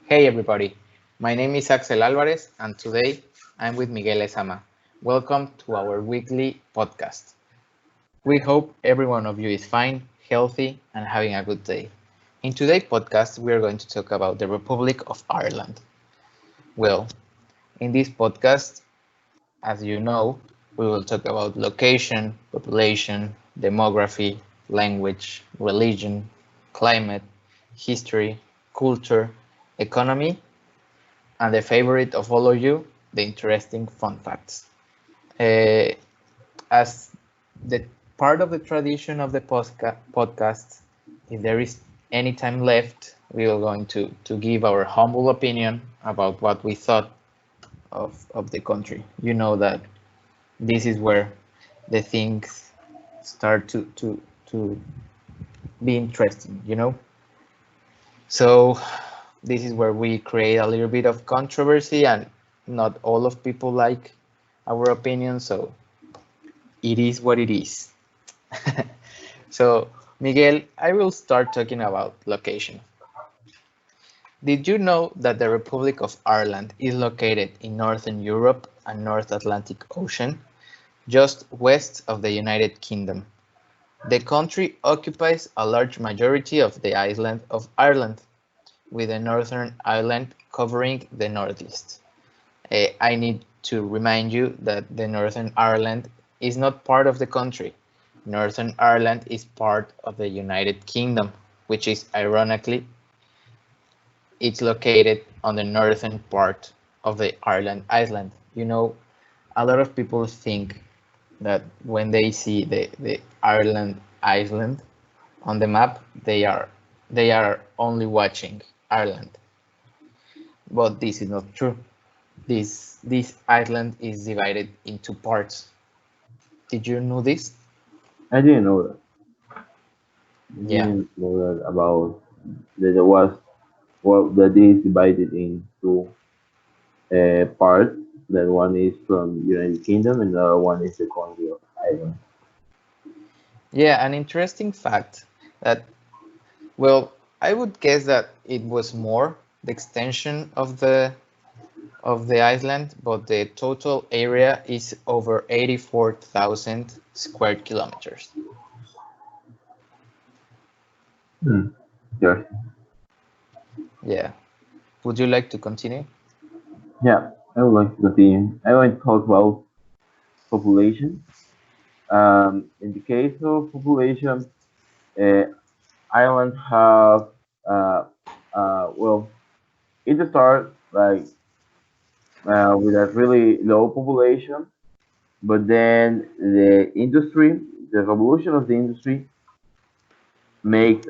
Hey everybody, my name is Axel Alvarez and today I'm with Miguel Esama. Welcome to our weekly podcast. We hope every one of you is fine, healthy, and having a good day. In today's podcast, we are going to talk about the Republic of Ireland. Well, in this podcast, as you know, we will talk about location, population, demography, language, religion, climate, history, culture, economy, and the favorite of all of you, the interesting fun facts. Uh, as the part of the tradition of the podcast, if there is any time left, we are going to give our humble opinion about what we thought of the country. You know that this is where the things start to be interesting, you know? So this is where we create a little bit of controversy and not all of people like our opinion, so it is what it is. So Miguel, I will start talking about location. Did you know that the Republic of Ireland is located in Northern Europe and North Atlantic Ocean, just west of the United Kingdom? The country occupies a large majority of the island of Ireland, with the Northern Ireland covering the northeast. I need to remind you that the Northern Ireland is not part of the country. Northern Ireland is part of the United Kingdom, which is ironically, it's located on the northern part of the Ireland island. You know, a lot of people think that when they see the Ireland island on the map, they are only watching Ireland. But this is not true. This island is divided into parts. Did you know this? I didn't know that. I Yeah. didn't know that about that there was that is divided into parts. That one is from United Kingdom and the other one is the country of Ireland. Yeah, an interesting fact that, well, I would guess that it was more the extension of the island, but the total area is over 84,000 square kilometers. Hmm. Yes. Yeah. Would you like to continue? Yeah, I would like to continue. I want to talk about population. In the case of population, uh, Ireland have uh, well, it started like with a really low population, but then the revolution of the industry makes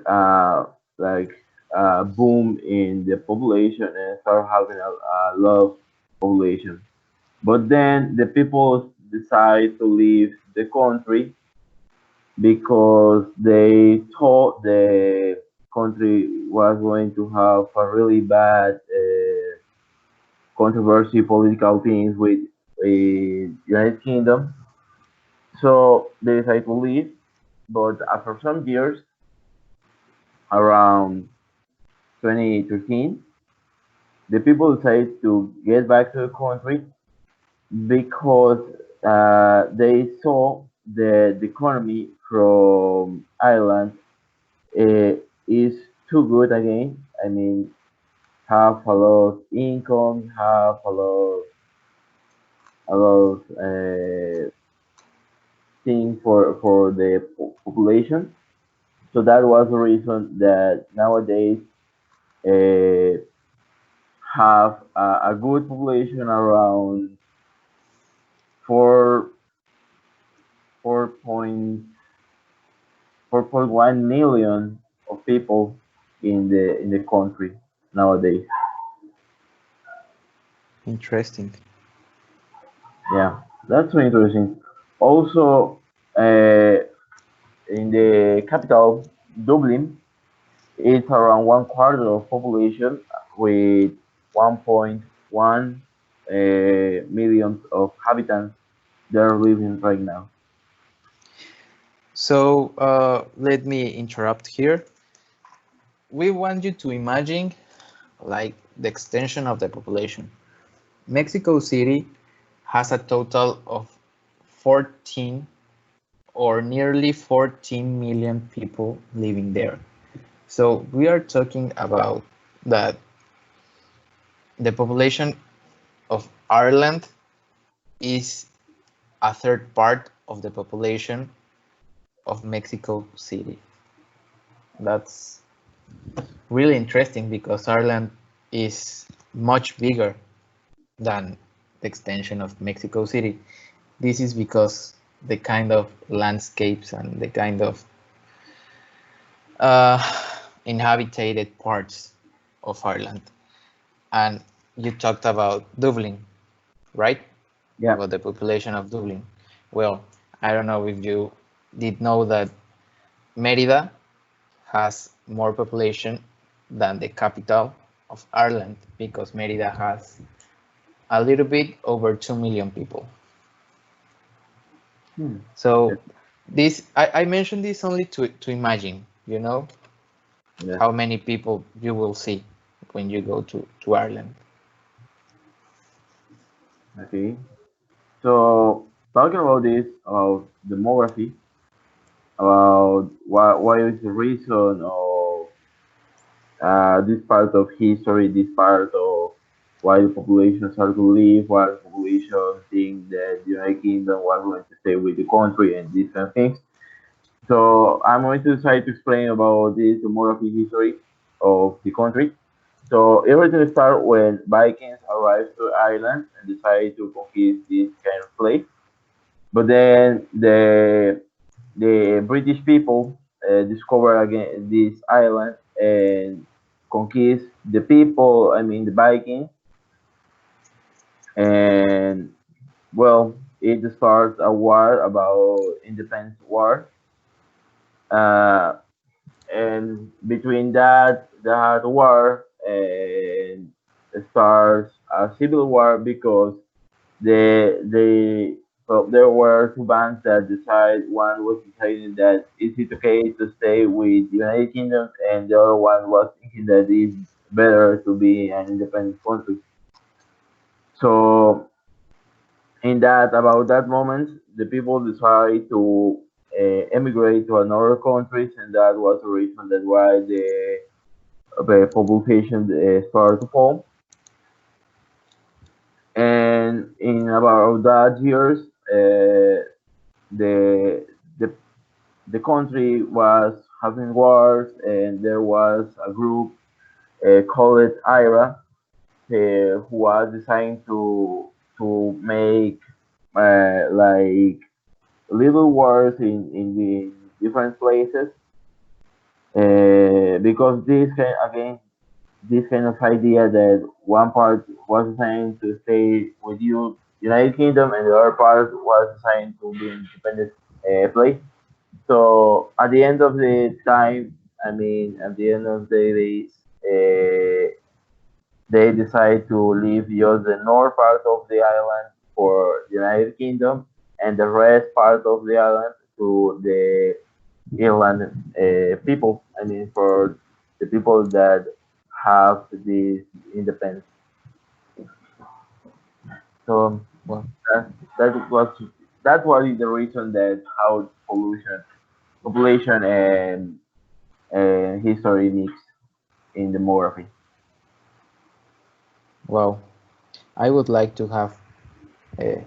like a boom in the population and start having a lot of population. But then the people decide to leave the country because they thought the country was going to have a really bad controversy, political things with the United Kingdom. So they decided to leave. But after some years, around 2013, the people decided to get back to the country because they saw the economy from Ireland uh, is too good again. I mean, have a lot of income, have a lot of thing for the population. So that was the reason that nowadays uh, have a good population around four 4.1 million of people in the country nowadays. Interesting. Yeah, that's very interesting. Also, in the capital, Dublin, it's around one quarter of population with 1.1 million of inhabitants that are living right now. So let me interrupt here. We want you to imagine like the extension of the population. Mexico City has a total of 14 or nearly 14 million people living there. So we are talking about that the population of Ireland is a third part of the population of Mexico City. That's really interesting because Ireland is much bigger than the extension of Mexico City. This is because the kind of landscapes and the kind of uh, inhabited parts of Ireland. And you talked about Dublin, right? Yeah. About the population of Dublin. Well, I don't know if you did know that Merida has more population than the capital of Ireland because Merida has a little bit over 2 million people. So this I mentioned this only to imagine, you know, Yeah. how many people you will see when you go to Ireland. Okay. So talking about this, about demography, about what is the reason of this part of history, this part of why the population start to leave, why the population think that the United Kingdom was going to stay with the country and these kind of things. So I'm going to try to explain about this demography history of the country. So everything started when Vikings arrived to Ireland and decided to conquer this kind of place. But then the British people discovered again this island and conquist the people. I mean the Vikings, and well, it starts a war about independence war. Uh, and between that war and starts a civil war because they well, there were two bands that decide. One was deciding that it's okay to stay with the United Kingdom, and the other one was thinking that it's better to be an independent country. So in that about that moment, the people decided to emigrate to another countries, and that was the reason that why the population started to fall. And in about that years, the the the country was having wars, and there was a group called IRA who was deciding to make like little wars in the different places because this kind again this kind of idea that one part was assigned to stay with you United Kingdom and the other part was assigned to be an independent place. So at the end of the time, I mean, at the end of the days, they decide to leave just the north part of the island for the United Kingdom and the rest part of the island to the Ireland people. I mean, for the people that have this independence. So Well, that that was that was the reason that how population and history mix in demography. well, I would like to have a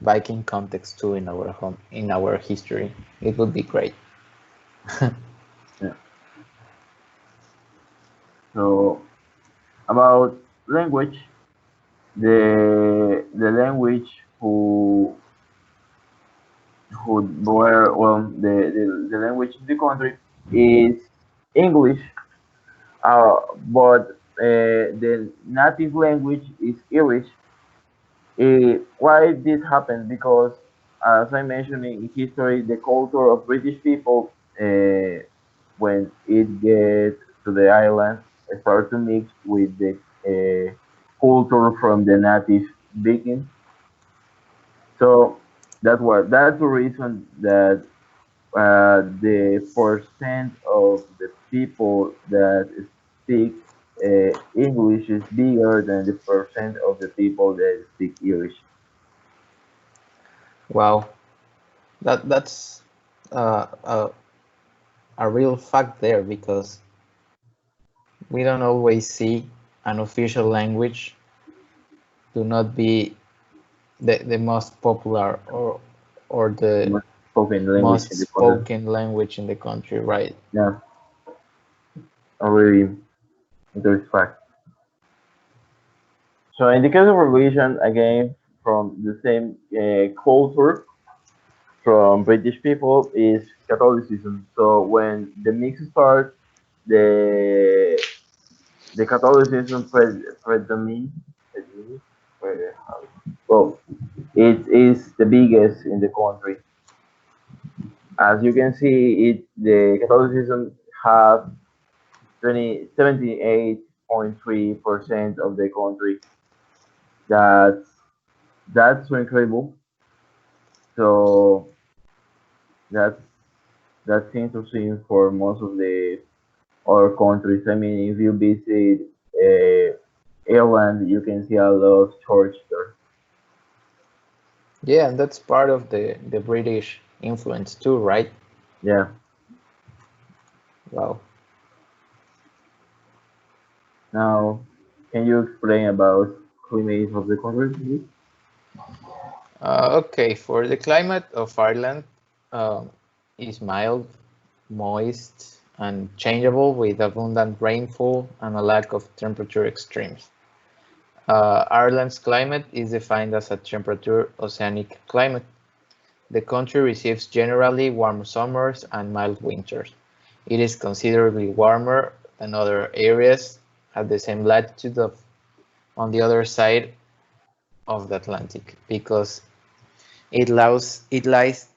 Viking context too in our history. It would be great. Yeah. So about language, the language who were well the language in the country is English, but the native language is Irish. Why this happened? Because, as I mentioned in history, the culture of British people, when it gets to the island, start to mix with the culture from the native Vikings. So that's the reason that the percent of the people that speak English is bigger than the percent of the people that speak Irish. Wow, that's uh, a, a real fact there because we don't always see an official language to not be the most popular or the Most spoken language most in the country. spoken language in the country, right? Yeah, a really interesting fact. So in the case of religion, again, from the same culture from British people is Catholicism. So when the mix starts, the the Catholicism predominates. Well, it is the biggest in the country. As you can see, the Catholicism have 78.3% of the country. That's that's so incredible. So that's that's interesting for most of the other countries. I mean, if you visit Ireland, you can see a lot of church there. Yeah, and that's part of the British influence too, right? Yeah. Wow. Now, can you explain about climate of the country, please? Okay, for the climate of Ireland is mild, moist, and changeable with abundant rainfall and a lack of temperature extremes. Ireland's climate is defined as a temperature oceanic climate. The country receives generally warm summers and mild winters. It is considerably warmer than other areas at the same latitude on the other side of the Atlantic because it lies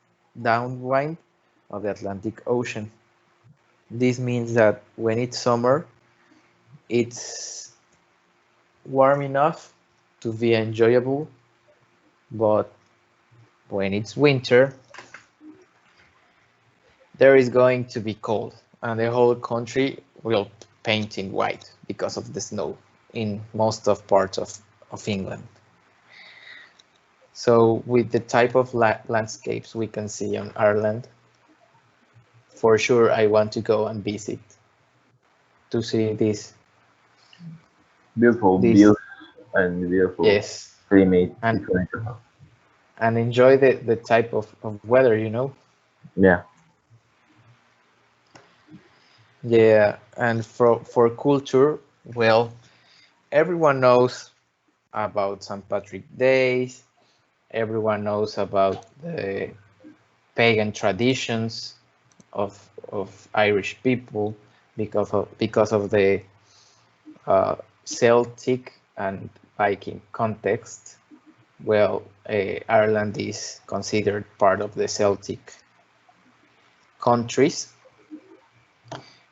downwind of the Atlantic Ocean. This means that when it's summer, it's warm enough to be enjoyable, but when it's winter, there is going to be cold, and the whole country will paint in white because of the snow in most of parts of England. So with the type of landscapes we can see on Ireland, for sure I want to go and visit to see Beautiful this views and beautiful yes, climate and it's going to have. enjoy the type of weather, you know. Yeah. Yeah, and for culture, well, everyone knows about St. Patrick Days. Everyone knows about the pagan traditions of Irish people because of the Celtic and Viking context. Well, Ireland is considered part of the Celtic countries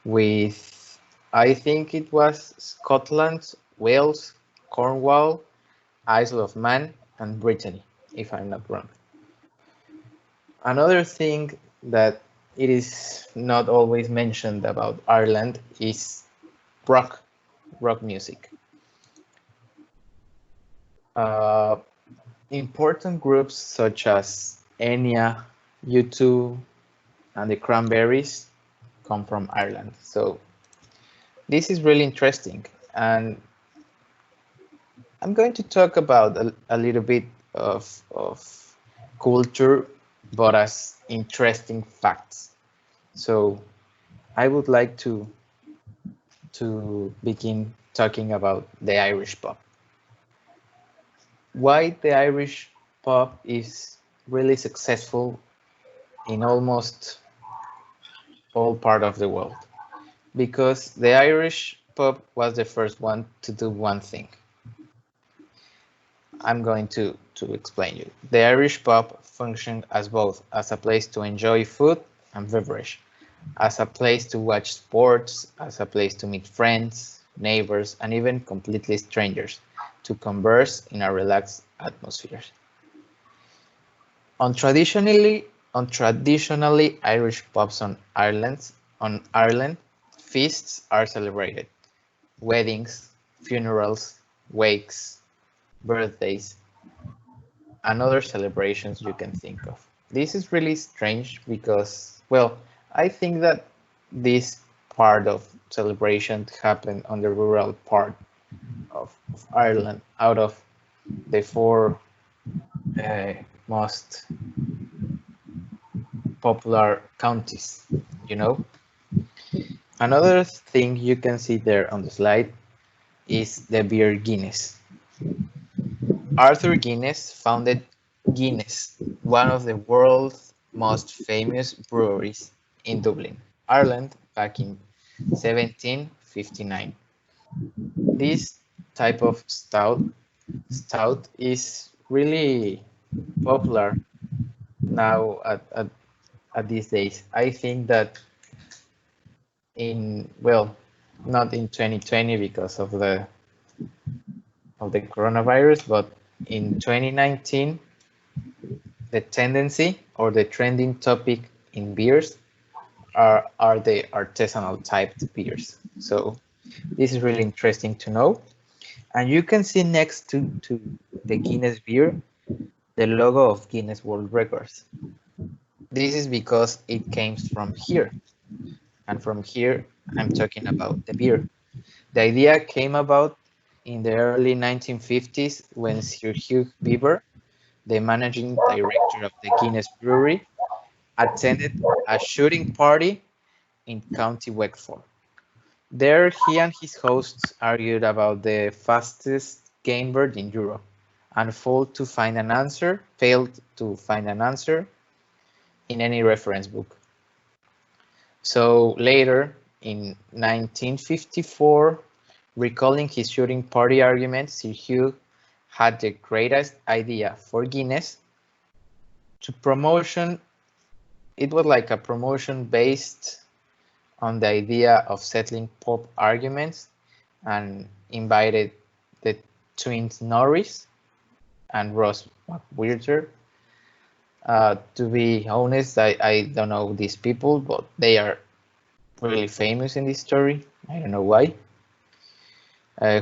with, I think it was Scotland, Wales, Cornwall, Isle of Man, and Brittany, if I'm not wrong. Another thing that it is not always mentioned about Ireland is rock, rock music. Uh, Important groups such as Enya, U2, and the Cranberries come from Ireland. So this is really interesting. And I'm going to talk about a little bit of culture, but as interesting facts. So I would like to begin talking about the Irish pub. Why the Irish pub is really successful in almost all part of the world. Because the Irish pub was the first one to do one thing. I'm going to explain you. The Irish pub functioned as both as a place to enjoy food and beverage, as a place to watch sports, as a place to meet friends, neighbors, and even completely strangers to converse in a relaxed atmosphere. On traditionally Irish pubs on Ireland, feasts are celebrated. weddings, funerals, wakes, birthdays, and other celebrations you can think of. This is really strange because, well, I think that this part of celebration happened on the rural part of Ireland out of the four uh, most popular counties, you know. Another thing you can see there on the slide is the beer Guinness. Arthur Guinness founded Guinness, one of the world's most famous breweries in Dublin, Ireland, back in 1759. This type of stout is really popular now at these days. I think that well, not in 2020 because of the coronavirus, but in 2019, the tendency or the trending topic in beers are the artisanal typed beers. So this is really interesting to know. And you can see next to the Guinness beer, the logo of Guinness World Records. This is because it came from here. And from here, I'm talking about the beer. The idea came about in the early 1950s when Sir Hugh Beaver, the managing director of the Guinness Brewery, attended a shooting party in County Wexford. There, he and his hosts argued about the fastest game bird in Europe and failed to find an answer in any reference book. So later, in 1954, recalling his shooting party argument, Sir Hugh had the greatest idea for Guinness to promotion. It was like a promotion based on the idea of settling pop arguments, and invited the twins Norris and Ross McWhirter. To be honest, I don't know these people, but they are really famous in this story. I don't know why.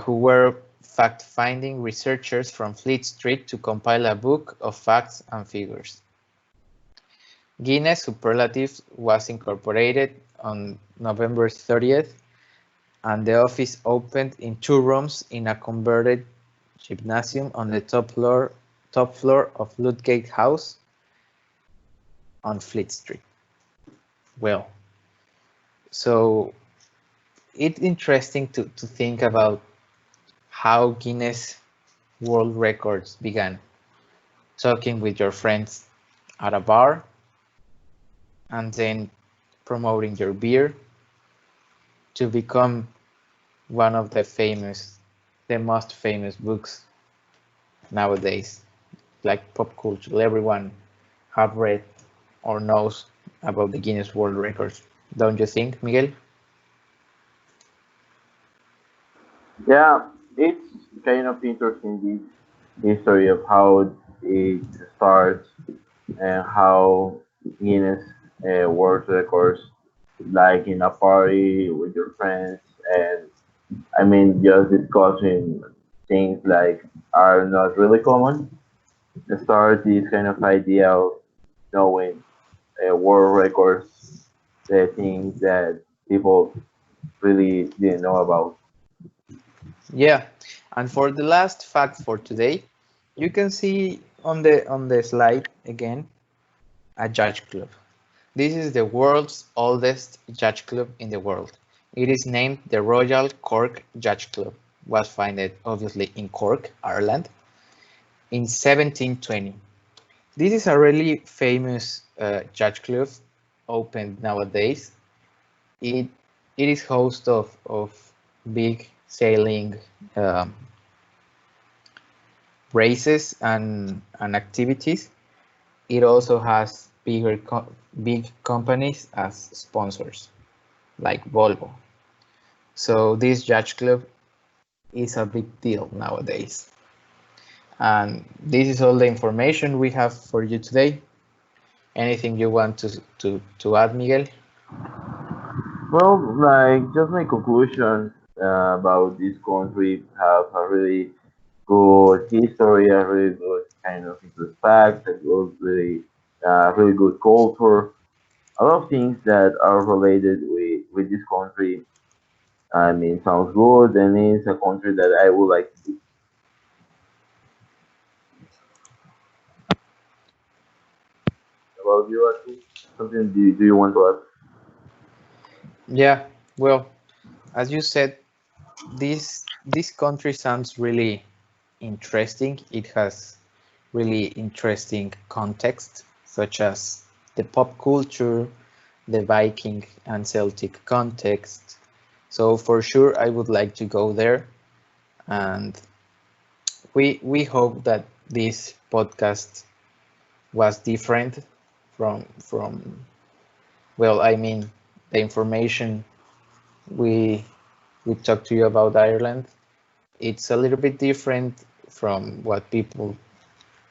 Who were fact-finding researchers from Fleet Street to compile a book of facts and figures. Guinness Superlatives was incorporated on November 30th, and the office opened in 2 rooms in a converted gymnasium on the top floor of Ludgate House on Fleet Street. Well, so it's interesting to think about how Guinness World Records began. Talking with your friends at a bar and then promoting your beer to become one of the most famous books nowadays, like pop culture. Everyone have read or knows about the Guinness World Records. Don't you think, Miguel? Yeah, it's kind of interesting this history of how it starts and how Guinness World Records, like in a party with your friends, and I mean just discussing things like are not really common. Start this kind of idea of knowing world records, the things that people really didn't know about. Yeah, and for the last fact for today, you can see on the slide again a yacht club. This is the world's oldest yacht club in the world. It is named the Royal Cork Yacht Club. Was founded obviously in Cork, Ireland, in 1720. This is a really famous yacht club, opened nowadays. It is host of big sailing races and activities. It also has big companies as sponsors, like Volvo. So this yacht club is a big deal nowadays. And this is all the information we have for you today. Anything you want to add, Miguel? Well, like just my conclusion, about this country have a really good history, a really good kind of respect, a good, really good culture. A lot of things that are related with this country. I mean, sounds good, and it's a country that I would like to visit. About you, Atu? Something do you want to ask? Yeah, well, as you said, this country sounds really interesting. It has really interesting context, such as the pop culture, the Viking and Celtic context. So for sure, I would like to go there, and we hope that this podcast was different from well, I mean, the information we we talked to you about Ireland. It's a little bit different from what people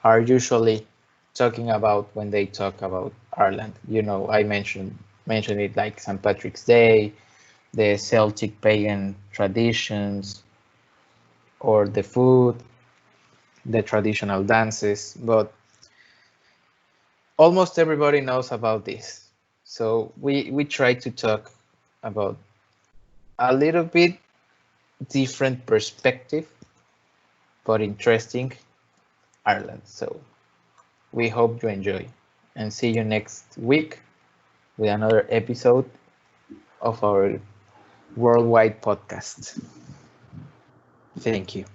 are usually talking about when they talk about Ireland. You know, I mentioned it like St. Patrick's Day, the Celtic pagan traditions, or the food, the traditional dances, but almost everybody knows about this. So we try to talk about a little bit different perspective, but interesting Ireland. So we hope you enjoy and see you next week with another episode of our worldwide podcast. Thank you.